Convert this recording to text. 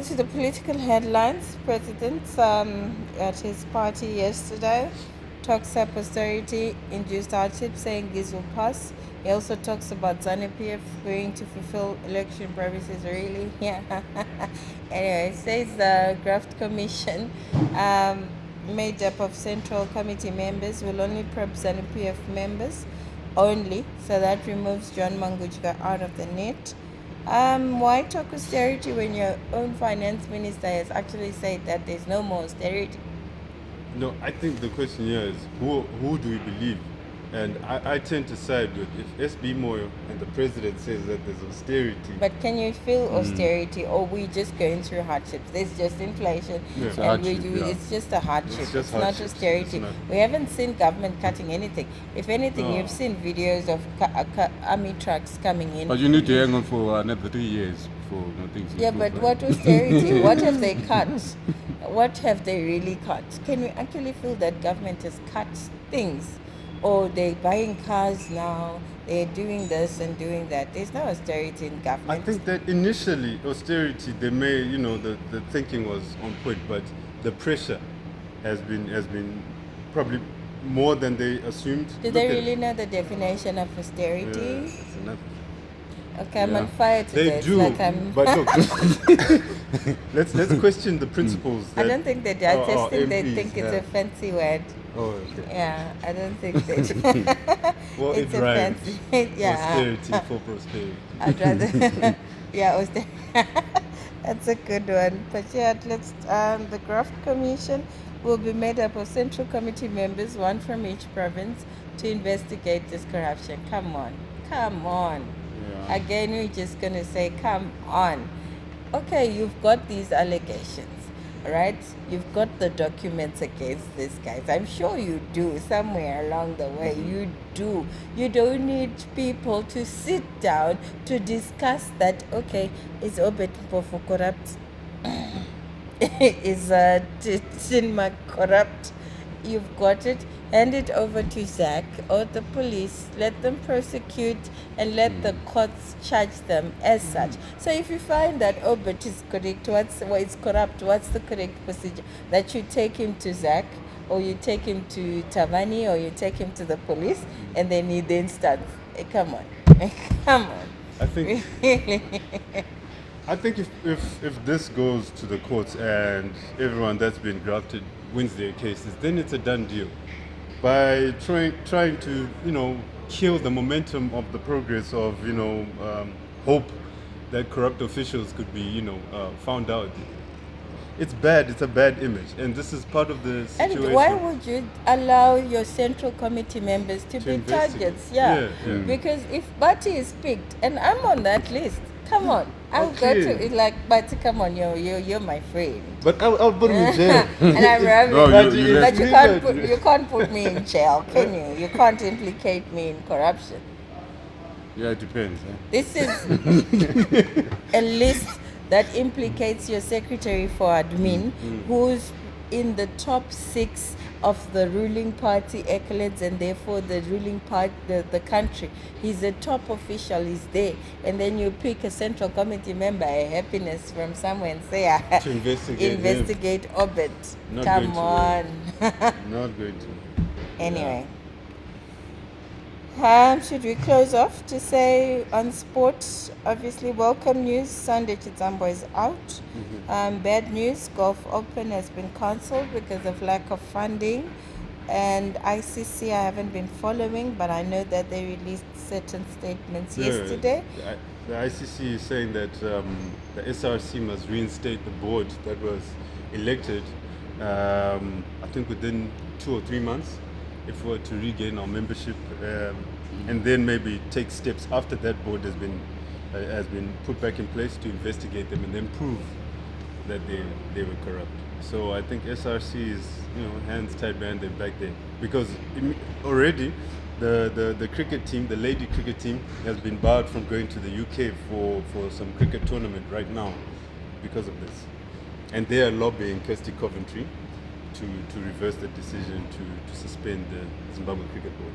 to the political headlines. President at his party yesterday talks up austerity, induced hardship, saying this will pass. He also talks about ZANU-PF going to fulfill election promises. Really? Yeah. Anyway, it says the Graft Commission, made up of Central Committee members, will only probe ZANU-PF members only, so that removes John Mangujka out of the net. Why talk austerity when your own finance minister has actually said that there's no more austerity? No, I think the question here is who do we believe? And I tend to side with if SB Moyo and the president says that there's austerity. But can you feel austerity, or we just going through hardships? There's just inflation, It's and it's just a hardship. It's not austerity. We haven't seen government cutting anything. If anything, you've seen videos of army trucks coming in. But you need to hang on for another 3 years before things. Yeah, but what austerity? What have they cut? What have they really cut? Can we actually feel that government has cut things? Or they're buying cars now, they're doing this and doing that. There's no austerity in government. I think that initially austerity, they may, the thinking was on point, but the pressure has been probably more than they assumed. Do they really know the definition of austerity? Yeah, it's another. Okay, I'm on fire today. They do, but look, let's question the principles. I don't think they do. I just think they MPs think it's a fancy word. Oh, okay. Yeah, I don't think they do. Well, it's it a rhymes. fancy, yeah. Austerity for prosperity. I'd rather, yeah, austerity. That's a good one. But yeah, the Graft Commission will be made up of Central Committee members, one from each province, to investigate this corruption. Come on. Yeah. Again, we're just going to say, come on. Okay, you've got these allegations, right? You've got the documents against these guys. I'm sure you do somewhere along the way. You do. You don't need people to sit down to discuss that, okay, is Obet Mpofu corrupt? Is Tinma corrupt? You've got it. Hand it over to Zach or the police. Let them prosecute and let the courts charge them as such. So if you find that Obet is correct, is corrupt, what's the correct procedure? That you take him to Zach, or you take him to Tavani, or you take him to the police, and then he then starts. Come on. Come on. I think if this goes to the courts and everyone that's been grafted wins their cases, then it's a done deal. By trying to kill the momentum of the progress of hope that corrupt officials could be found out. It's bad. It's a bad image, and this is part of the situation. And why would you allow your Central Committee members to be targets? Yeah. Because if Bati is picked, and I'm on that list, come on, I'll go to it. Like, Bati, come on, you're my friend. But I'll put him in jail. And I'm rapping, No, you can't put me in jail, can you? You can't implicate me in corruption. Yeah, it depends. This is a list that implicates your secretary for admin, who's in the top 6 of the ruling party accolades, and therefore the ruling party, the country. He's a top official, he's there. And then you pick a Central Committee member, a happiness from somewhere, and say, to investigate Obet. Not Come on. Not going to. Anyway. Should we close off to say on sports, obviously welcome news, Sunday Chitambo is out. Bad news, Golf Open has been cancelled because of lack of funding. And ICC I haven't been following, but I know that they released certain statements yesterday. The ICC is saying that the SRC must reinstate the board that was elected, I think within 2 or 3 months, if we were to regain our membership, and then maybe take steps after that board has been put back in place to investigate them and then prove that they were corrupt. So I think SRC is hands tied behind their back there, because already the cricket team, the lady cricket team, has been barred from going to the UK for some cricket tournament right now because of this, and they are lobbying Kirsty Coventry to reverse the decision to suspend the Zimbabwe Cricket Board.